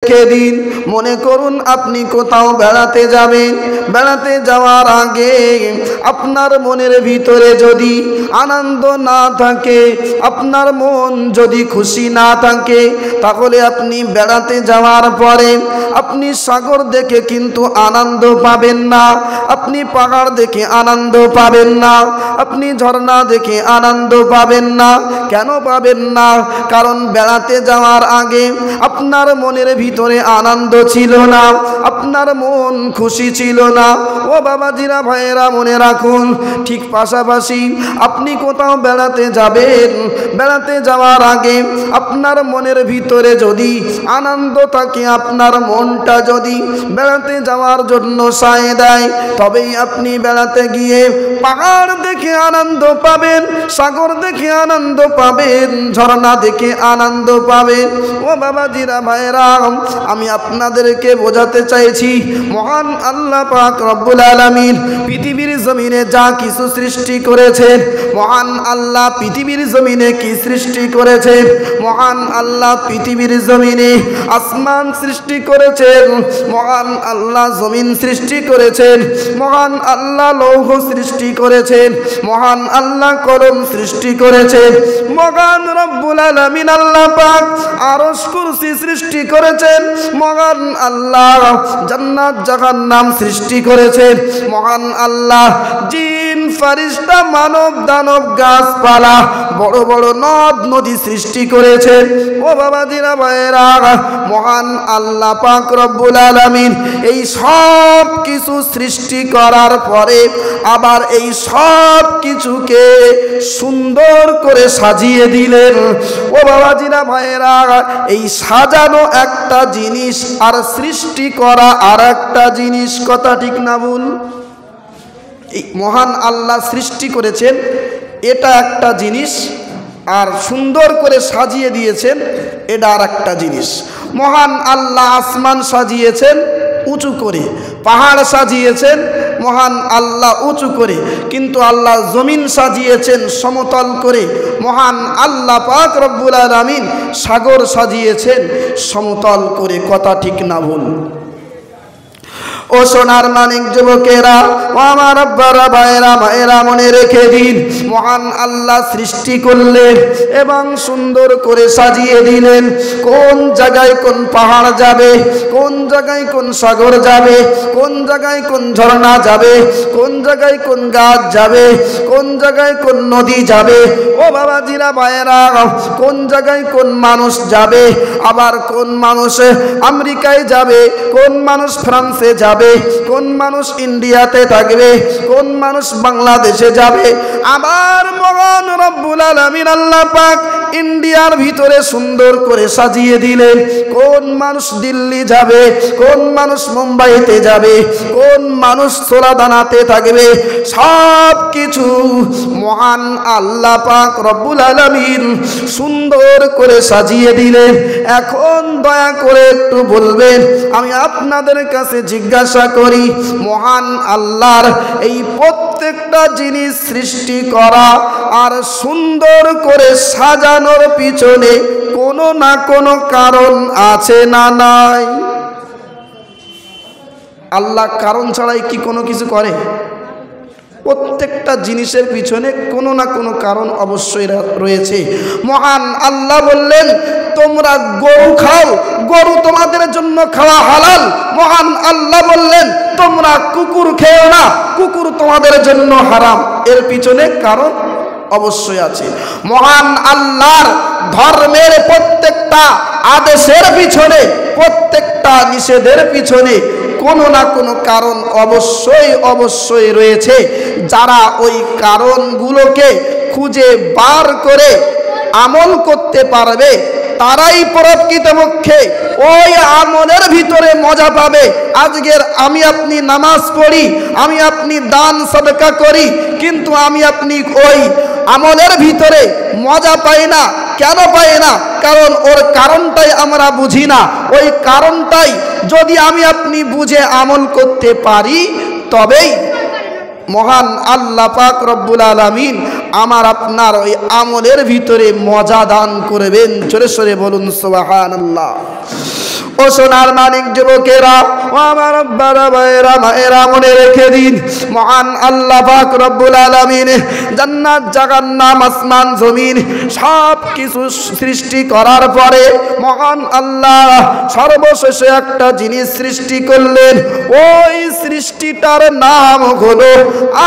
রেখে দিন। মনে করুন আপনি কোথাও বেড়াতে যাবেন, বেড়াতে যাওয়ার আগে আপনার মনের ভিতরে যদি আনন্দ না থাকে, আপনার মন যদি খুশি না থাকে, তাহলে আপনি বেড়াতে যাওয়ার পরে আপনি সাগর দেখে কিন্তু আনন্দ পাবেন না, আপনি পাহাড় দেখে আনন্দ পাবেন না, আপনি ঝর্ণা দেখে আনন্দ পাবেন না। কেন পাবেন না? কারণ বেড়াতে যাওয়ার আগে আপনার মনের ভিতরে আনন্দ ছিল না, আপনার মন খুশি ছিল না। ও বাবাজিরা, ভাইয়েরা, মনে রাখুন, ঠিক পাশাপাশি আপনি কোথাও বেড়াতে যাবেন, বেড়াতে যাওয়ার আগে আপনার মনের ভিতরে যদি আনন্দ থাকে, আপনার মনটা যদি বেড়াতে যাওয়ার জন্য সায় দেয়, তবেই আপনি বেড়াতে গিয়ে পাহাড় দেখে আনন্দ পাবেন, সাগর দেখে আনন্দ পাবেন, ঝর্ণা দেখে আনন্দ পাবেন। ও বাবাজিরা, ভাইরা, আমি আপনাদেরকে বোঝাতে চাইছি, মহান আল্লাহ পাক রব্বুল আলামিন পৃথিবীর জমিনে যা কিছু সৃষ্টি করেছেন, মহান আল্লাহ পৃথিবীর জমিনে কি সৃষ্টি করেছেন? মহান আল্লাহ পৃথিবীর জমিনে আসমান সৃষ্টি করেছেন, মহান আল্লাহ জমিন সৃষ্টি করেছেন, মহান আল্লাহ লৌহ সৃষ্টি করেছেন, মহান আল্লাহ কলম সৃষ্টি করেছেন, মহান রব্বুল আলামিন আল্লাহ পাক আরশ কুরসি সৃষ্টি করেছেন, মহান আল্লাহ জান্নাত জাহান্নাম সৃষ্টি করেছেন, মহান আল্লাহ জিন ফারিস্তা মানব দানব গাছপালা বড় বড় নদ নদী সৃষ্টি করেছেন। ও বাবাজিরা, ভাইয়েরা, মহান আল্লাহ পাক রব্বুল আলামিন এই সব কিছু সৃষ্টি করার পরে আবার এই সব কিছুকে সুন্দর করে সাজিয়ে দিলেন। ও বাবাজিরা, ভাইয়েরা, এই সাজানো একটা জিনিস আর সৃষ্টি করা আর একটা জিনিস, কথা ঠিক না ভুল? এই মহান আল্লাহ সৃষ্টি করেছেন, এটা একটা জিনিস, আর সুন্দর করে সাজিয়ে দিয়েছেন, এটা আর একটা জিনিস। মহান আল্লাহ আসমান সাজিয়েছেন উঁচু করে, পাহাড় সাজিয়েছেন মহান আল্লাহ উঁচু করে, কিন্তু আল্লাহ জমিন সাজিয়েছেন সমতল করে। মহান আল্লাহ পাক রব্বুল আলামিন সাগর সাজিয়েছেন সমতল করে, কথা ঠিক না ভুল? ও সোনার মানিক যুবকেরা, ও আমার আব্বারা, ভাইয়েরা, মায়েরা, মনে রেখে দিন, মহান আল্লাহ সৃষ্টি করলেন এবং সুন্দর করে সাজিয়ে দিলেন। কোন জায়গায় কোন পাহাড় যাবে, কোন জায়গায় কোন সাগর যাবে, কোন জায়গায় কোন ঝর্ণা যাবে, কোন জায়গায় কোন গাছ যাবে, কোন জায়গায় কোন নদী যাবে। ও বাবাজিরা, ভাইয়েরা, কোন জায়গায় কোন মানুষ যাবে, আবার কোন মানুষ আমেরিকায় যাবে, কোন মানুষ ফ্রান্সে যাবে, কোন মানুষ ইন্ডিয়াতে থাকবে, কোন মানুষ বাংলাদেশে যাবে। আবার মহান রব্বুল আলামিন আল্লাহ পাক ইন্ডিয়ার ভিতরে সুন্দর করে সাজিয়ে দিলেন। কোন মানুষ দিল্লি যাবে, কোন মানুষ মুম্বাইতে যাবে, কোন মানুষ সোলাদানাতে থাকবে, সব কিছু মহান আল্লাহ পাক রব্বুল আলামিন সুন্দর করে সাজিয়ে দিলেন। এখন দয়া করে একটু বলবেন, আমি আপনাদের কাছে জিজ্ঞাসা করি, মহান আল্লাহর এই প্রত্যেকটা জিনিস সৃষ্টি করা আর সুন্দর করে সাজানোর পিছনে কোনো না কোনো কারণ আছে না নাই? আল্লাহ কারণ ছাড়াই কি কোনো কিছু করে? প্রত্যেকটা জিনিসের পিছনে কোনো না কোনো কারণ অবশ্যই রয়েছে। মহান আল্লাহ বললেন, তোমরা গরু খাও, গরু তোমাদের জন্য খাওয়া হালাল। মহান আল্লাহ বললেন, তোমরা কুকুর খেও না, কুকুর তোমাদের জন্য হারাম। এর পিছনে কারণ অবশ্যই আছে। মহান আল্লাহর ধর্মের প্রত্যেকটা আদেশের পিছনে, প্রত্যেকটা নিষেধের পিছনে কোনো না কোনো কারণ অবশ্যই অবশ্যই রয়েছে। যারা ওই কারণগুলোকে খুঁজে বার করে আমল করতে পারবে, তারাই প্রকৃতপক্ষে ওই আমলের ভিতরে মজা পাবে। আজকের আমি আপনি নামাজ পড়ি, আমি আপনি দান সদকা করি, কিন্তু আমি আপনি ওই আমলের ভিতরে মজা পাই না। কেন পাই না? কারণ ওর কারণটাই আমরা বুঝি না। ওই কারণটাই যদি আমি আপনি বুঝে আমল করতে পারি, তবেই মহান আল্লাহ পাক রব্বুল আলামিন আমার আপনার ওই আমলের ভিতরে মজা দান করবেন। জোরে সোরে বলুন সুবহানাল্লাহ। ও সোনার মানিক যুবকেরা, ও আমার আব্বারা ভাইয়েরা মায়েরা, মনে রেখে দিন, মহান আল্লাহ পাক রব্বুল আলামিন জান্নাত জাহান্নাম আসমান জমিন সব কিছু সৃষ্টি করার পরে মহান আল্লাহ সর্বশেষে একটা জিনিস সৃষ্টি করলেন। ওই সৃষ্টিটার নাম হলো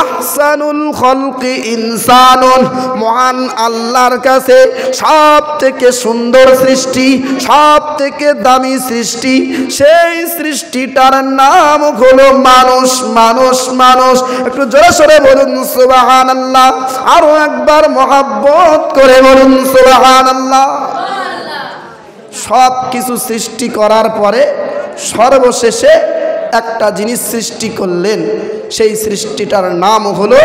আহসানুল খলকি ইনসানুন। মহান আল্লাহর কাছে সব থেকে সুন্দর সৃষ্টি, সব থেকে দামি সৃষ্টি, সেই সৃষ্টিটার নাম হলো মানুষ। মানুষ মানুষ একটু জোরে সোরে বলুন সুবহানাল্লাহ, আরো একবার মহব্বত করে বলুন সুবহানাল্লাহ। সব কিছু সৃষ্টি করার পরে সর্বশেষে একটা জিনিস সৃষ্টি করলেন, সেই সৃষ্টিটার নাম হলো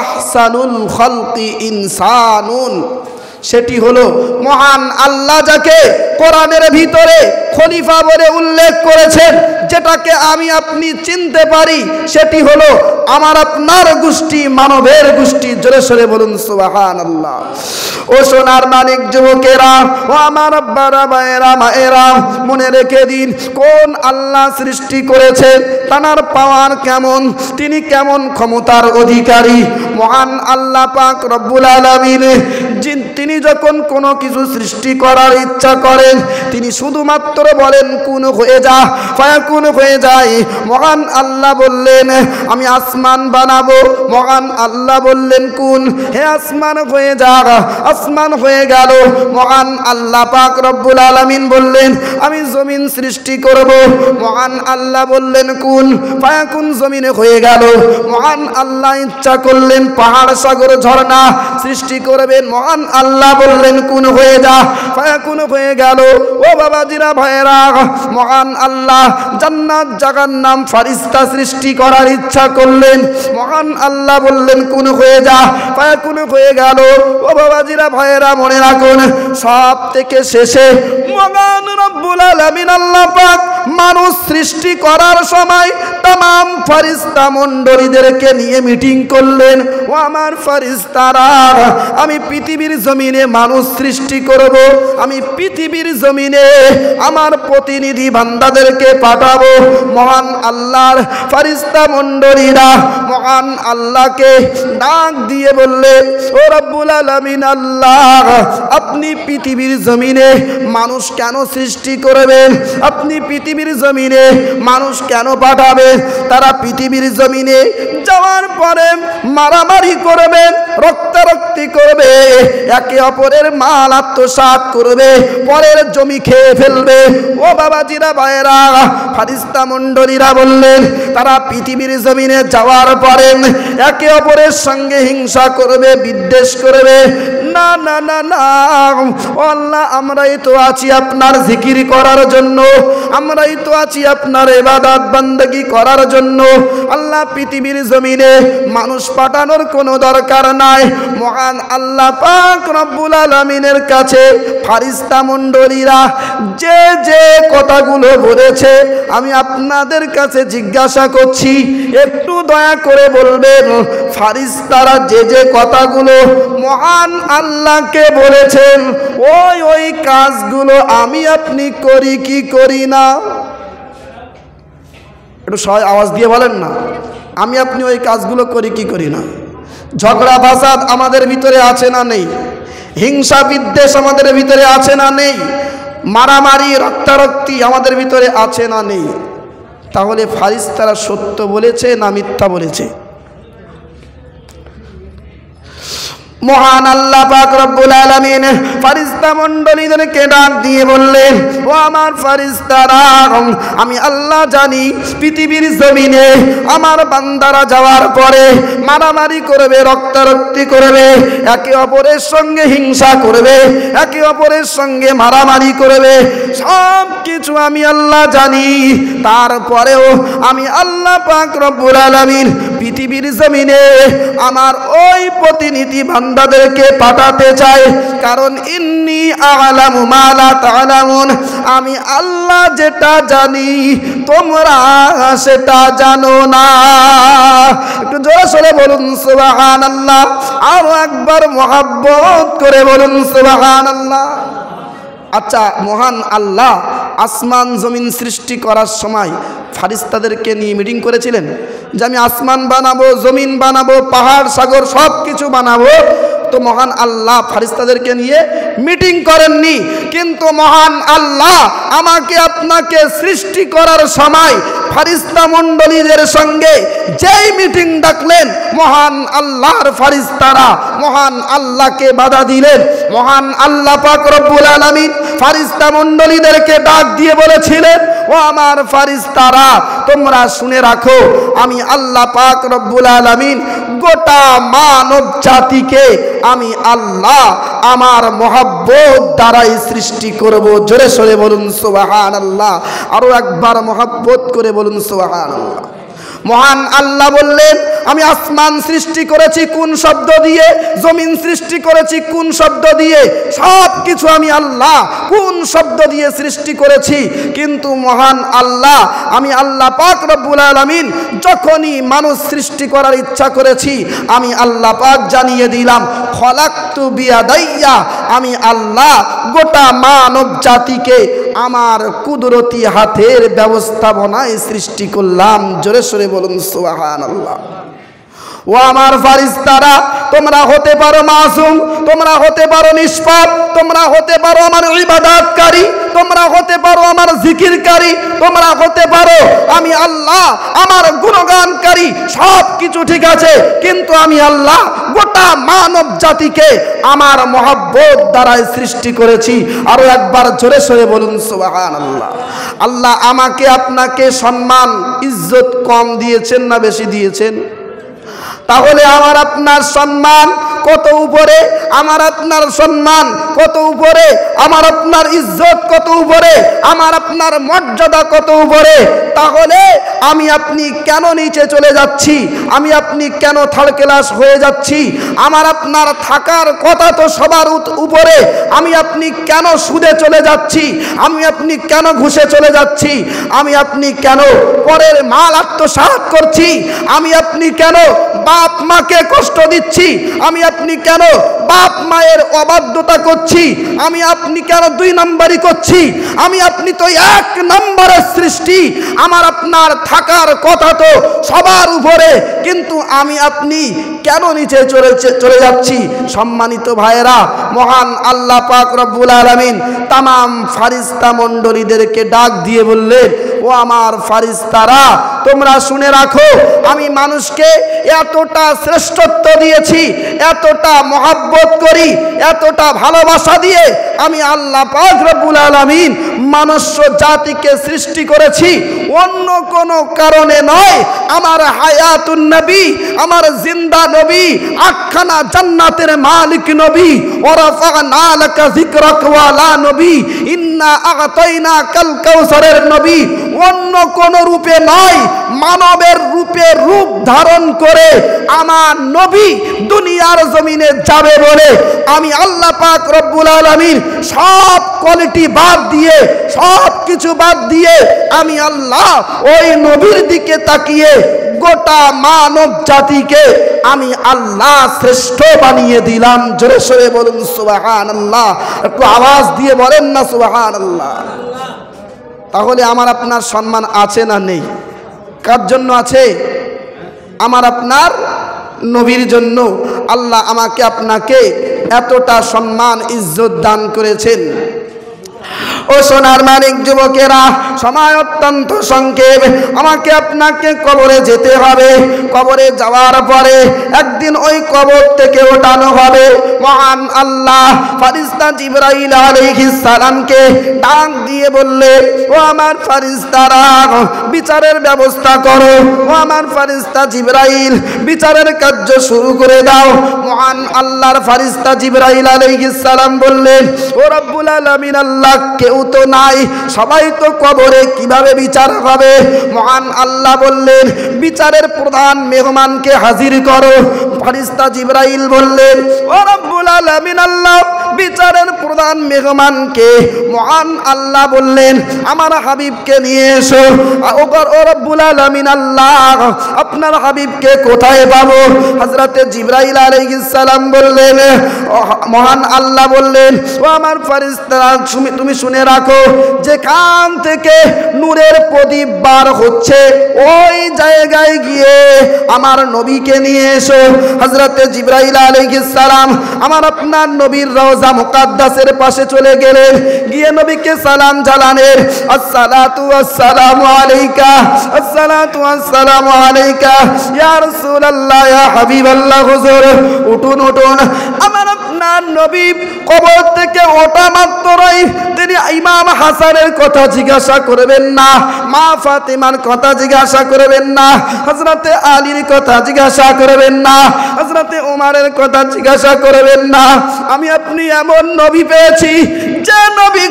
আহসানুল খলকি ইনসানুন। সেটি হলো মহান আল্লাহ যাকে কোরআনের ভিতরে খলিফা বলে উল্লেখ করেছেন, যেটাকে আমি আপনি চিনতে পারি, সেটি হলো আমার আপনার গোষ্ঠী, মানবের গোষ্ঠী। জোরে সোরে বলুন সুবহানাল্লাহ। ও সোনার মানিক যুবকেরা, ও আমার আব্বারা ভাইয়েরা মায়েরা, মনে রেখে দিন, কোন আল্লাহ সৃষ্টি করেছেন, তার পাওয়ার কেমন, তিনি কেমন ক্ষমতার অধিকারী। মহান আল্লাহ পাক রব্বুল আলামিন তিনি যখন কোনো কিছু সৃষ্টি করার ইচ্ছা করেন, তিনি শুধুমাত্র বলেন কুন হয়ে যা, ফায়াকুন হয়ে যায়। মহান আল্লাহ বললেন আমি আসমান বানাবো, মহান আল্লাহ বললেন কুন, হে আসমান হয়ে যা, আসমান হয়ে গেল। মহান আল্লাহ পাক রব্বুল আলামিন বললেন আমি জমিন সৃষ্টি করব, মহান আল্লাহ বললেন কুন, ফায়াকুন, জমিনে হয়ে গেল। মহান আল্লাহ ইচ্ছা করলেন পাহাড় সাগর ঝর্ণা সৃষ্টি করবেন, মহান আল্লাহ বললেন কুন হয়ে যা, ফায়াকুন হয়ে গেল। ও বাবাজিরা ভাইয়েরা, মহান আল্লাহ জান্নাত জাহান্নাম ফারিস্তা সৃষ্টি করার ইচ্ছা করলেন, মহান আল্লাহ বললেন কুন হয়ে যা, ফায়াকুন হয়ে গেল। ও বাবাজিরা ভাইয়েরা, মনে রাখুন, সব থেকে শেষে মহান রব্বুল আলামিন আল্লাহ পাক মানুষ সৃষ্টি করার সময় तमाम ফারিস্তা মণ্ডলীদেরকে নিয়ে মিটিং করলেন। ও আমার ফারিস্তারা, আমি পৃথিবীর জমিনে মানুষ সৃষ্টি করব, আমি পৃথিবীর জমিনে আমার প্রতিনিধি বান্দাদেরকে পাঠাবো। মহান আল্লাহর ফারিস্তা মণ্ডলীরা মহান আল্লাহকে ডাক দিয়ে বললেন ও রব্বুল আলামিন আল্লাহ, আপনি পৃথিবীর জমিনে মানুষ কেন সৃষ্টি করবেন, আপনি পৃথিবীর জমিনে মানুষ কেন পাঠাবেন? তারা পৃথিবীর জমিনে যাওয়ার পরে মারামারি করবে, রক্তারক্তি করবে, একে অপরের মাল আত্মসাৎ করবে, পরের জমি খেয়ে ফেলবে। ও বাবাজিরা ভাইয়েরা, ফারিস্তা মণ্ডলীরা বললেন তারা পৃথিবীর জমিনে যাওয়ার পরে একে অপরের সঙ্গে হিংসা করবে, বিদ্বেষ করবে। না না না না, আল্লাহ আমরাই তো আছি আপনার জিকির করার জন্য, আমরাই তো আছি আপনার ইবাদত বান্দাগি করার জন্য। আল্লাহ পৃথিবীর জমিনে মানুষ পাঠানোর কোনো দরকার নাই। মহান আল্লাহ পাক রব্বুল আলামিনের কাছে ফারিস্তা মণ্ডলীরা যে যে কথাগুলো বলেছে, আমি আপনাদের কাছে জিজ্ঞাসা করছি, একটু দয়া করে বলবেন ফারিস্তারা যে যে কথাগুলো মহান আল্লাহকে বলেছেন, ওই ওই কাজগুলো আমি আপনি করি কি করি না? একটু সবাই আওয়াজ দিয়ে বলেন না, আমি আপনি ওই কাজগুলো করি কি করি না? ঝগড়া ফাসাদ আমাদের ভিতরে আছে না নেই? হিংসা বিদ্বেষ আমাদের ভিতরে আছে না নেই? মারামারি রক্তারক্তি আমাদের ভিতরে আছে না নেই? তাহলে ফারিস্তারা সত্য বলেছে না মিথ্যা বলেছে? মহান আল্লাহ পাক রব্বুল আলামিন ফারিস্তা মণ্ডলীদেরকে ডাক দিয়ে বললেন ও আমার ফারিস্তারা, আমি আল্লাহ জানি পৃথিবীর জমিনে আমার বান্দারা যাওয়ার পরে মারামারি করবে, রক্তারক্তি করবে, একে অপরের সঙ্গে হিংসা করবে, একে অপরের সঙ্গে মারামারি করবে, সব কিছু আমি আল্লাহ জানি। তারপরেও আমি আল্লাহ পাক রব্বুল আলামিন পৃথিবীর জমিনে আমার ওই প্রতিনিধি বান্দাদেরকে পাঠাতে চাই, কারণ ইন্নী আ'লামু মা লা তা'লামুন, আমি আল্লাহ যেটা জানি তোমরা সেটা জানো না। একটু জোরে সোরে বলুন সুবহানাল্লাহ, আরো একবার মুহাব্বত করে বলুন সুবহানাল্লাহ। আচ্ছা, মহান আল্লাহ আসমান জমিন সৃষ্টি করার সময় ফারিস্তাদেরকে নিয়ে মিটিং করেছিলেন যে আমি আসমান বানাবো, জমিন বানাবো, পাহাড় সাগর সব কিছু বানাবো। তো মহান আল্লাহ ফারিস্তাদেরকে নিয়ে মিটিং করেননি, কিন্তু মহান আল্লাহ আমাকে আপনাকে সৃষ্টি করার সময় ফারিস্তা মণ্ডলীদের সঙ্গে যেই মিটিং ডাকলেন, মহান আল্লাহর ফারিস্তারা মহান আল্লাহকে বাধা দিলেন। মহান আল্লাহ পাক রব্বুল আলামিন ফারিস্তা মণ্ডলীদেরকে ডাক দিয়ে বলেছিলেন, ও আমার ফারিস্তারা, তোমরা শুনে রাখো, আমি আল্লাহ পাক রব্বুল আলামিন গোটা মানব জাতিকে আমি আল্লাহ আমার মহব্বত দ্বারাই সৃষ্টি করব। জোরে সোরে বলুন সুবহানাল্লাহ, আরো একবার মহব্বত করে বলুন সুবহানাল্লাহ। মহান আল্লাহ বললেন, আমি আসমান সৃষ্টি করেছি কোন শব্দ দিয়ে, জমিন সৃষ্টি করেছি কোন শব্দ দিয়ে, সব কিছু আমি আল্লাহ কোন শব্দ দিয়ে সৃষ্টি করেছি। কিন্তু মহান আল্লাহ আমি আল্লাহ পাক রব্বুল আলামিন যখনই মানুষ সৃষ্টি করার ইচ্ছা করেছি, আমি আল্লাহ পাক জানিয়ে দিলাম, খলাকতু বিয়াদাইয়া, আমি আল্লাহ গোটা মানব জাতিকে আমার কুদরতি হাতের ব্যবস্থাপনায় সৃষ্টি করলাম। জোরে সোরে বলুন সুবহানাল্লাহ। ও আমার ফারিস্তারা, তোমরা হতে পারো মাসুম, তোমরা হতে পারো নিষ্পাপ, তোমরা হতে পারো আমার ইবাদতকারী, তোমরা হতে পারো আমার জিকিরকারী, তোমরা হতে পারো আমি আল্লাহ আমার গুণগানকারী, সব কিছু ঠিক আছে, কিন্তু আমি আল্লাহ গোটা মানব জাতিকে আমার মহব্বত দ্বারাই সৃষ্টি করেছি। আরো একবার জোরে সোরে বলুন সুবহানাল্লাহ। আল্লাহ আমাকে আপনাকে সম্মান ইজ্জত কম দিয়েছেন না বেশি দিয়েছেন? তাহলে আমার আপনার সম্মান কত উপরে, আমার আপনার সম্মান কত উপরে, আমার আপনার ইজ্জত কত উপরে, আমার আপনার মর্যাদা কত উপরে। তাহলে আমি আপনি কেন নিচে চলে যাচ্ছি, আমি আপনি কেন থার্ড ক্লাস হয়ে যাচ্ছি? আমার আপনার থাকার কথা তো সবার উপরে, আমি আপনি কেন সুদে চলে যাচ্ছি, আমি আপনি কেন ঘুষে চলে যাচ্ছি, আমি আপনি কেন পরের মাল আত্মসাৎ করছি, আমি আপনি কেন বাপ মাকে কষ্ট দিচ্ছি, আমি আপনি কেন বাপ মায়ের অবাধ্যতা করছি, আমি আপনি কেন দুই নম্বরই করছি? আমি আপনি তো এক নম্বরের সৃষ্টি, আমার আপনার থাকার কথা তো সবার উপরে, কিন্তু আমি আপনি কেন নিচে চলে যাচ্ছি? সম্মানিত ভাইয়েরা, মহান আল্লাহ পাক রব্বুল আলামিন তামাম ফারিস্তা মণ্ডলীদেরকে ডাক দিয়ে বললেন, ও আমার ফারিস্তারা, তোমরা শুনে রাখো, আমি মানুষকে এতটা শ্রেষ্ঠত্ব দিয়েছি, এতটা মহব্বত করি, এতটা ভালোবাসা দিয়ে আমি আল্লাহ পাক রব্বুল আলামিন মনুষ্য জাতিকে সৃষ্টি করেছি অন্য কোনো কারণে নয়। আমার হায়াতুন নবী, আমার জিন্দা নবী, আখানা জান্নাতের মালিক নবী, ওয়ারাফানা লাকা যিকরাক ওয়ালা নবী, ইন্না আ'তাইনাকাল কাউসারের নবী, অন্য কোন রূপে নয়, মানবের রূপে রূপ ধারণ করে আমার নবী দুনিয়ার জমিনে যাবে বলে আমি আল্লাহ পাক রব্বুল আলামিন সব কোয়ালিটি বাদ দিয়ে, সব কিছু বাদ দিয়ে আমি আল্লাহ ওই নবীর দিকে তাকিয়ে গোটা মানব জাতিকে আমি আল্লাহ শ্রেষ্ঠ বানিয়ে দিলাম। জোরে সোরে বলুন সুবহানাল্লাহ, একটু আওয়াজ দিয়ে বলেন না সুবহানাল্লাহ। তাহলে আমার আপনার সম্মান আছে না নেই? কার জন্য আছে? আমার আপনার নবীর জন্য আল্লাহ আমাকে আপনাকে এতটা সম্মান ইজ্জত দান করেছেন। ও সোনার মানিক যুবকেরা, সময় অত্যন্ত সংক্ষেপ, আমাকে আপনাকে কবরে যেতে হবে। কবরে যাওয়ার পরে একদিন ওই কবর থেকে ওঠানো হবে। মহান আল্লাহ ফারিস্তা জিবরাইল আলাইহিস সালামকে ডাক দিয়ে বললে, ও আমার ফারিস্তারা, বিচারের ব্যবস্থা করো। ও আমার ফারিস্তা জিবরাইল, বিচারের কার্য শুরু করে দাও। মহান আল্লাহর ফারিস্তা জিবরাইল আলাইহিস সালাম বললেন, ও রব্বুল আলামিন আল্লাহ, কেউ তো নাই, সবাই তো কবরে, কিভাবে বিচার হবে? মহান আল্লাহ বললেন, বিচারের প্রধান মেহমানকে হাজির করো। ফারিস্তা জিবরাইল বললেন, ও রব্বুল আলামিন আল্লাহ, বিচারের প্রধান মেহমানকে মহান আল্লাহ বললেন আমার হাবিবকে নিয়ে এসো। ও রব্বুল আলামিন আল্লাহ আপনার হাবিবকে কোথায় পাবো? হযরতে জিবরাইল আলাইহিস সালাম বললেন, মহান আল্লাহ বললেন ও আমার ফেরেশতারা তুমি শুনে রাখো, যেখান থেকে নূরের প্রদীপ বার হচ্ছে ওই জায়গায় গিয়ে আমার নবীকে নিয়ে এসো। হযরতে জিবরাইল আলাইহিস সালাম আমার আপনার নবীর রওজা মুকাদ্দাসের পাশে চলে গেলেন, গিয়ে নবীকে সালাম জানালেন, আসসালাতু ওয়াসসালামু আলাইকা, আসসালাতু ওয়াসসালামু আলাইকা ইয়া রাসূলুল্লাহ ইয়া হাবিবাল্লাহ। হুজুর উঠুন উঠুন। আমার আপনার নবী কবর থেকে ওঠা মাত্রই তিনি ইমাম হাসানের কথা জিজ্ঞাসা করবেন না, মা ফাতিমার কথা জিজ্ঞাসা করবেন না, হযরতে আলীর কথা জিজ্ঞাসা করবেন না, হযরতে ওমরের কথা জিজ্ঞাসা করবেন না। আমি আপনি এমন নবী পেয়েছি যে নবী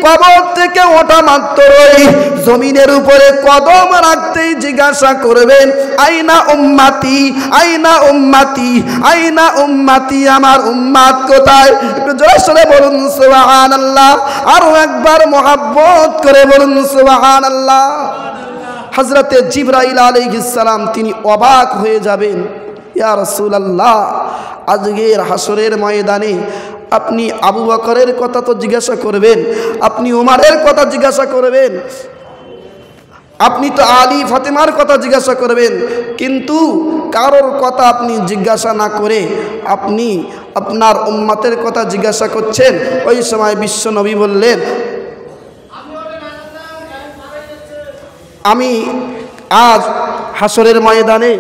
কবর থেকে ওঠা মাত্রই জমিনের উপরে কদম রাখতেই জিজ্ঞাসা করবেন আইনা উম্মতি, আইনা উম্মতি, আইনা উম্মতি, আমার উম্মত কোথায়? একটু জোরে সোরে বলুন সুবহানাল্লাহ, আরো একবার মুহাব্বত করে বলুন সুবহানাল্লাহ। হযরতে জিবরাইল আলাইহিস সালাম তিনি অবাক হয়ে যাবেন, ইয়া রাসূলুল্লাহ আজকের হাসরের ময়দানে আপনি আবু বকরের কথা তো জিজ্ঞাসা করবেন, আপনি ওমরের কথা জিজ্ঞাসা করবেন, আপনি তো আলী ফাতেমার কথা জিজ্ঞাসা করবেন, কিন্তু কারোর কথা আপনি জিজ্ঞাসা না করে আপনি আপনার উম্মতের কথা জিজ্ঞাসা করছেন। ওই সময় বিশ্ব নবী বললেন, আমি আজ হাসরের ময়দানে